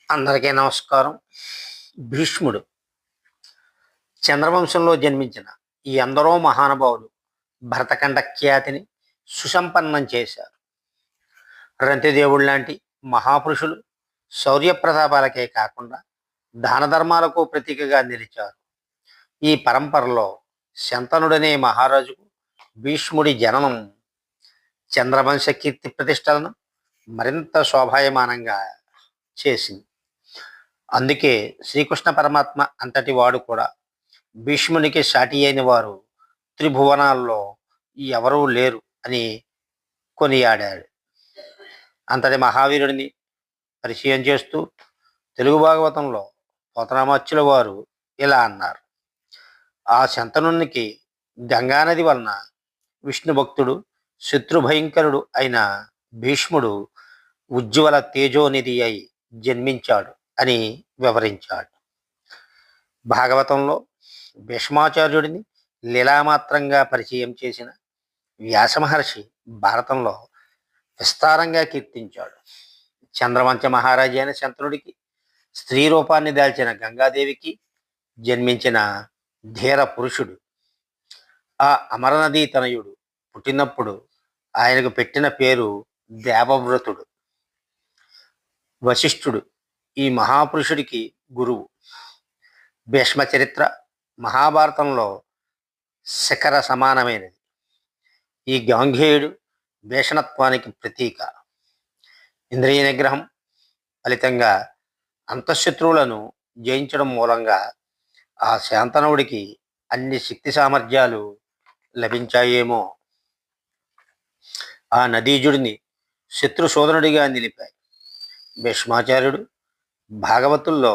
అందరికీ నమస్కారం. భీష్ముడు చంద్రవంశంలో జన్మించిన ఈ ఎందరో మహానుభావులు భరతఖండ ఖ్యాతిని సుసంపన్నం చేశారు. రంతిదేవుడు లాంటి మహాపురుషులు శౌర్య ప్రతాపాలకే కాకుండా దాన ధర్మాలకు ప్రతీకగా నిలిచారు. ఈ పరంపరలో శంతనుడనే మహారాజుకు భీష్ముడి జననం చంద్రవంశ కీర్తి ప్రతిష్టలను మరింత శోభాయమానంగా చేసింది. అందుకే శ్రీకృష్ణ పరమాత్మ అంతటి వాడు కూడా భీష్మునికి సాటి అయిన వారు త్రిభువనాల్లో ఎవరూ లేరు అని కొనియాడాడు. అంతటి మహావీరుడిని పరిచయం చేస్తూ తెలుగు భాగవతంలో పోతనామాచ్యుల వారు ఇలా అన్నారు: ఆ శంతనునికి గంగానది వలన విష్ణు భక్తుడు శత్రుభయంకరుడు అయిన భీష్ముడు ఉజ్వల తేజోనిధి అయి జన్మించాడు అని వివరించాడు. భాగవతంలో భీష్మాచార్యుడిని లీలామాత్రంగా పరిచయం చేసిన వ్యాసమహర్షి భారతంలో విస్తారంగా కీర్తించాడు. చంద్రవంశ మహారాజు అయిన శంతనుడికి స్త్రీ రూపాన్ని దాల్చిన గంగాదేవికి జన్మించిన ధీర పురుషుడు. ఆ అమరనదీ తనయుడు పుట్టినప్పుడు ఆయనకు పెట్టిన పేరు దేవవ్రతుడు. వశిష్ఠుడు ఈ మహాపురుషుడికి గురువు. భీష్మ చరిత్ర మహాభారతంలో శిఖర సమానమైనది. ఈ గాంగేయుడు భీషణత్వానికి ప్రతీక. ఇంద్రియ నిగ్రహం ఫలితంగా అంతఃశత్రువులను జయించడం మూలంగా ఆ శాంతనుడికి అన్ని శక్తి సామర్థ్యాలు లభించాయేమో. ఆ నదీజుడిని శత్రు సోదరుడిగా నిలిపాయి. భీష్మాచార్యుడు భాగవతుల్లో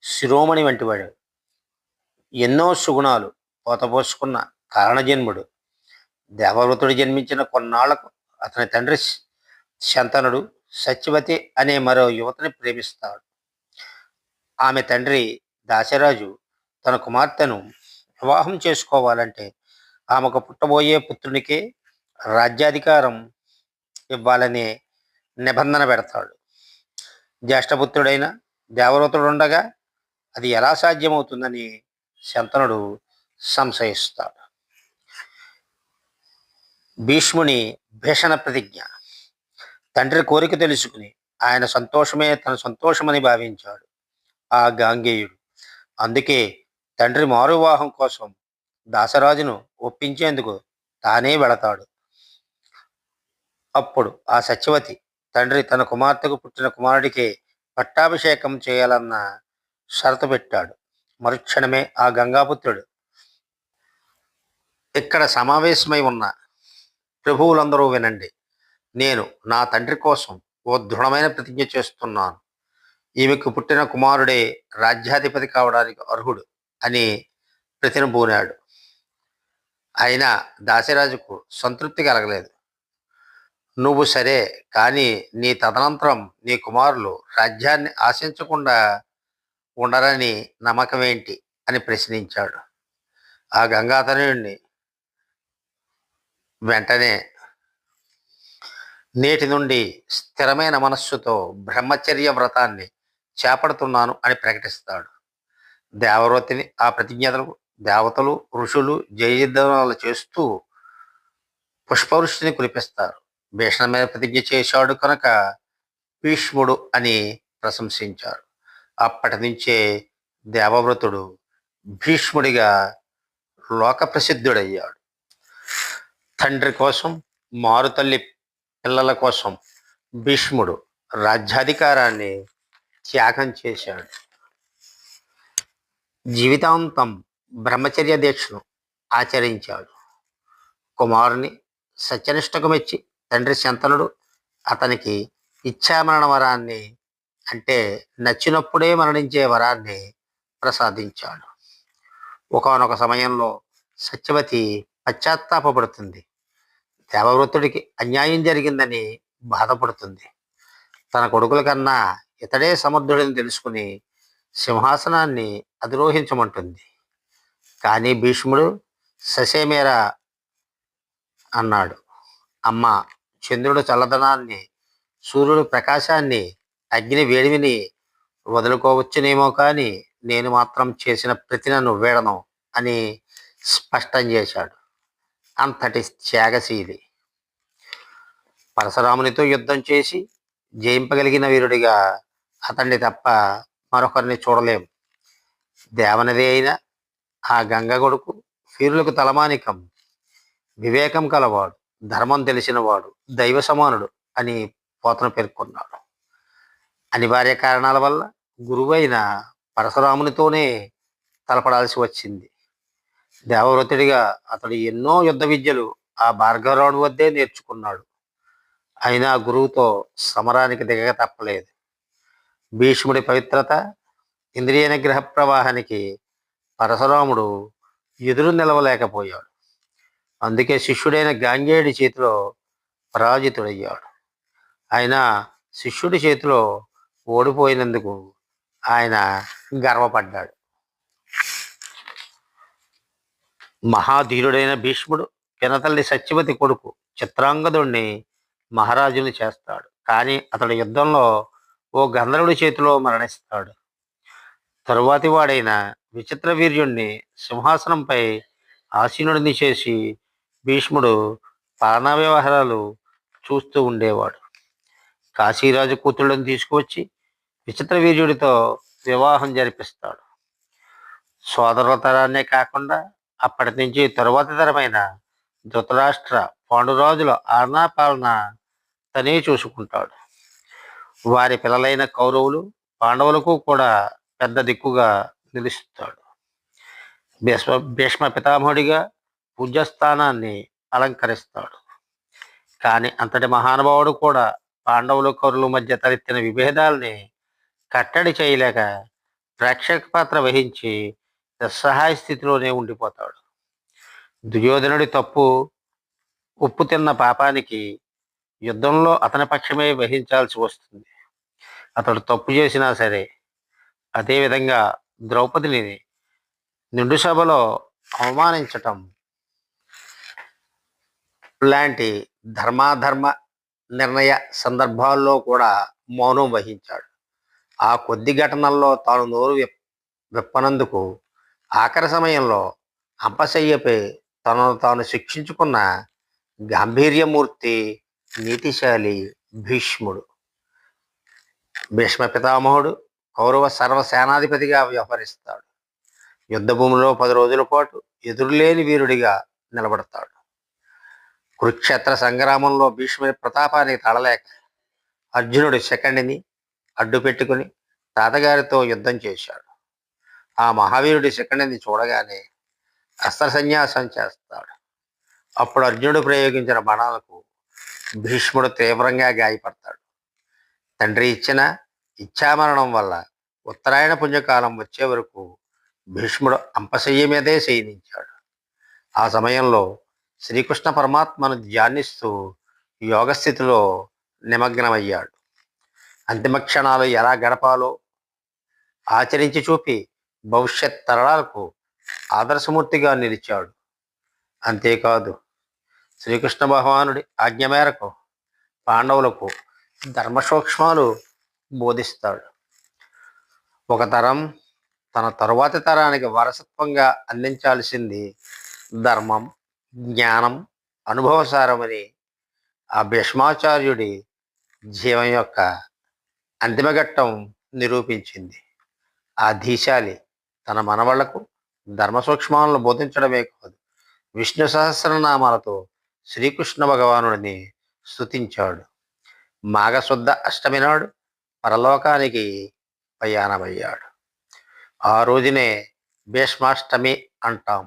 శిరోమణి వంటివాడు. ఎన్నో సుగుణాలు పోతపోసుకున్న కారణజన్ముడు. దేవవ్రతుడు జన్మించిన కొన్నాళ్లకు అతని తండ్రి శంతనుడు సత్యవతి అనే మరో యువతిని ప్రేమిస్తాడు. ఆమె తండ్రి దాశరాజు తన కుమార్తెను వివాహం చేసుకోవాలంటే ఆమెకు పుట్టబోయే పుత్రునికే రాజ్యాధికారం ఇవ్వాలనే నిబంధన పెడతాడు. జ్యేష్ఠపుత్రుడైన దేవవ్రతుడుండగా అది ఎలా సాధ్యమవుతుందని శంతనుడు సంశయిస్తాడు. భీష్ముని భీషణ ప్రతిజ్ఞ. తండ్రి కోరిక తెలుసుకుని ఆయన సంతోషమే తన సంతోషమని భావించాడు ఆ గాంగేయుడు. అందుకే తండ్రి మారువివాహం కోసం దాసరాజును ఒప్పించేందుకు తానే వెళతాడు. అప్పుడు ఆ సత్యవతి తండ్రి తన కుమార్తెకు పుట్టిన కుమారుడికే పట్టాభిషేకం చేయాలన్న షరతు పెట్టాడు. మరుక్షణమే ఆ గంగాపుత్రుడు, ఇక్కడ సమావేశమై ఉన్న ప్రభువులందరూ వినండి, నేను నా తండ్రి కోసం ఓ దృఢమైన ప్రతిజ్ఞ చేస్తున్నాను. ఈమెకు పుట్టిన కుమారుడే రాజ్యాధిపతి కావడానికి అర్హుడు అని ప్రతినబూనాడు. అయినా దాసిరాజుకు సంతృప్తి కలగలేదు. నువ్వు సరే, కానీ నీ తదనంతరం నీ కుమారులు రాజ్యాన్ని ఆశించకుండా ఉండరని నమ్మకమేంటి అని ప్రశ్నించాడు. ఆ గంగాధరుడిని వెంటనే నేటి నుండి స్థిరమైన మనస్సుతో బ్రహ్మచర్య వ్రతాన్ని చేపడుతున్నాను అని ప్రకటిస్తాడు. దేవవ్రతిని ఆ ప్రతిజ్ఞతలు దేవతలు ఋషులు జయజీర్ధనాలు చేస్తూ పుష్పవృష్టిని కురిపిస్తారు. భీషణమైన ప్రతిజ్ఞ చేశాడు కనుక భీష్ముడు అని ప్రశంసించారు. అప్పటి నుంచే దేవవ్రతుడు భీష్ముడిగా లోక ప్రసిద్ధుడయ్యాడు. తండ్రి కోసం మారుతల్లి పిల్లల కోసం భీష్ముడు రాజ్యాధికారాన్ని త్యాగం చేశాడు. జీవితాంతం బ్రహ్మచర్య దీక్షను ఆచరించాడు. కుమారుని సత్యనిష్టకు మెచ్చి తండ్రి శంతనుడు అతనికి ఇచ్ఛామరణ వరాన్ని, అంటే నచ్చినప్పుడే మరణించే వరాన్ని ప్రసాదించాడు. ఒకానొక సమయంలో సత్యవతి పశ్చాత్తాపడుతుంది. దేవవ్రతుడికి అన్యాయం జరిగిందని బాధపడుతుంది. తన కొడుకుల కన్నా ఇతడే సమర్థుడని తెలుసుకుని సింహాసనాన్ని అధిరోహించమంటుంది. కానీ భీష్ముడు ససేమేరా అన్నాడు. అమ్మ, చంద్రుడు చల్లదనాన్ని, సూర్యుడు ప్రకాశాన్ని, అగ్ని వేడిమిని వదులుకోవచ్చునేమో కానీ నేను మాత్రం చేసిన ప్రతిన నువ్వేడను అని స్పష్టం చేశాడు. అంతటి త్యాగశీలి. పరశురామునితో యుద్ధం చేసి జయింపగలిగిన వీరుడిగా అతన్ని తప్ప మరొకరిని చూడలేం. దేవనది అయిన ఆ గంగ కొడుకు వీరులకు తలమానికం. వివేకం కలవాడు, ధర్మం తెలిసినవాడు, దైవ సమానుడు అని పోతన పేర్కొన్నాడు. అనివార్య కారణాల వల్ల గురువైన పరశురామునితోనే తలపడాల్సి వచ్చింది. దేవవ్రతుడిగా అతడు ఎన్నో యుద్ధ విద్యలు ఆ భార్గవరావుడి వద్దే నేర్చుకున్నాడు. అయినా గురువుతో సమరానికి దిగక తప్పలేదు. భీష్ముడి పవిత్రత, ఇంద్రియ నిగ్రహ ప్రవాహానికి పరశురాముడు ఎదురు నిలవలేకపోయాడు. అందుకే శిష్యుడైన గాంగేయుడి చేతిలో పరాజితుడయ్యాడు. అయినా శిష్యుడి చేతిలో ఓడిపోయినందుకు ఆయన గర్వపడ్డాడు. మహాధీరుడైన భీష్ముడు పినతల్లి సత్యవతి కొడుకు చిత్రాంగదుణ్ణి మహారాజుని చేస్తాడు. కానీ అతడు యుద్ధంలో ఓ గంధర్వుడి చేతిలో మరణిస్తాడు. తరువాతి వాడైన విచిత్ర వీర్యుణ్ణి సింహాసనంపై ఆసీనుడిని చేసి భీష్ముడు పాలనా వ్యవహారాలు చూస్తూ ఉండేవాడు. కాశీరాజు కూతుళ్ళని తీసుకువచ్చి విచిత్ర వీర్యుడితో వివాహం జరిపిస్తాడు. సోదరుల తరాన్నే కాకుండా అప్పటి నుంచి తరువాతి తరమైన ధృతరాష్ట్ర, పాండురాజుల ఆలనా పాలన తనే చూసుకుంటాడు. వారి పిల్లలైన కౌరవులు, పాండవులకు కూడా పెద్ద దిక్కుగా నిలుస్తాడు. భీష్మ పితామహుడిగా పూజ్యస్థానాన్ని అలంకరిస్తాడు. కానీ అంతటి మహానుభావుడు కూడా పాండవులు, కౌరవుల మధ్య తలెత్తిన విభేదాల్ని కట్టడి చేయలేక ప్రేక్షక పాత్ర వహించి నిస్సహాయ స్థితిలోనే ఉండిపోతాడు. దుర్యోధనుడి ఉప్పు తిన్న పాపానికి యుద్ధంలో అతని పక్షమే వహించాల్సి వస్తుంది. అతడు తప్పు చేసినా సరే. అదేవిధంగా ద్రౌపదిని నిండు సభలో అవమానించటం లాంటి ధర్మాధర్మ నిర్ణయ సందర్భాల్లో కూడా మౌనం వహించాడు. ఆ కొద్ది ఘటనల్లో తాను నోరు విప్పనందుకు ఆఖరి సమయంలో అంపశయ్యపై తనను తాను శిక్షించుకున్న గాంభీర్యమూర్తి, నీతిశాలి భీష్ముడు. భీష్మ పితామహుడు కౌరవ సర్వసేనాధిపతిగా వ్యవహరిస్తాడు. యుద్ధభూమిలో 10 రోజుల పాటు ఎదురులేని వీరుడిగా నిలబడతాడు. కురుక్షేత్ర సంగ్రామంలో భీష్ముడి ప్రతాపానికి తడలేక అర్జునుడి శకండిని అడ్డు పెట్టుకుని తాతగారితో యుద్ధం చేశాడు. ఆ మహావీరుడి శకండిని చూడగానే అస్త్ర సన్యాసం చేస్తాడు. అప్పుడు అర్జునుడు ప్రయోగించిన బాణాలకు భీష్ముడు తీవ్రంగా గాయపడతాడు. తండ్రి ఇచ్చిన ఇచ్ఛామరణం వల్ల ఉత్తరాయణ పుణ్యకాలం వచ్చే వరకు భీష్ముడు అంపశయ్య మీదే శయనించాడు. ఆ సమయంలో శ్రీకృష్ణ పరమాత్మను ధ్యానిస్తూ యోగస్థితిలో నిమగ్నమయ్యాడు. అంతిమ క్షణాలు ఎలా గడపాలో ఆచరించి చూపి భవిష్యత్ తరాలకు ఆదర్శమూర్తిగా నిలిచాడు. అంతేకాదు, శ్రీకృష్ణ భగవానుడి ఆజ్ఞ మేరకు పాండవులకు ధర్మ సూక్ష్మాలు బోధిస్తాడు. ఒక తరం తన తరువాతి తరానికి వారసత్వంగా అందించాల్సింది ధర్మం, జ్ఞానం, అనుభవసారమని ఆ భీష్మాచార్యుడి జీవం యొక్క అంతిమఘట్టం నిరూపించింది. ఆ ధీశాలి తన మనవళ్లకు ధర్మ సూక్ష్మాలను బోధించడమే కాదు, విష్ణు సహస్రనామాలతో శ్రీకృష్ణ భగవానుడిని స్తుతించాడు. మాఘశుద్ధ అష్టమి నాడు పరలోకానికి ప్రయాణమయ్యాడు. ఆ రోజునే భీష్మాష్టమి అంటాం.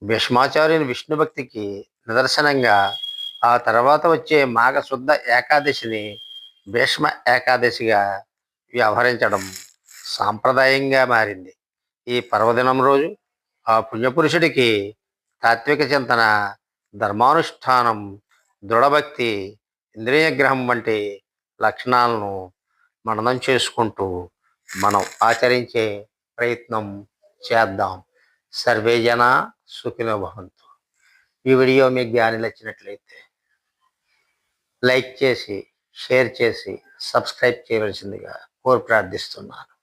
భీష్మాచార్యుని విష్ణు భక్తికి నిదర్శనంగా ఆ తర్వాత వచ్చే మాఘశుద్ధ ఏకాదశిని భీష్మ ఏకాదశిగా వ్యవహరించడం సాంప్రదాయంగా మారింది. ఈ పర్వదినం రోజు ఆ పుణ్యపురుషుడికి తాత్విక చింతన, ధర్మానుష్ఠానం, దృఢభక్తి, ఇంద్రియగ్రహం వంటి లక్షణాలను మననం చేసుకుంటూ మనం ఆచరించే ప్రయత్నం చేద్దాం. సర్వే జన సుఖినో భవంతు. ఈ వీడియో మీకు జ్ఞాని నచ్చినట్లయితే లైక్ చేసి, షేర్ చేసి, సబ్స్క్రైబ్ చేయవలసిందిగా కోరి ప్రార్థిస్తున్నాను.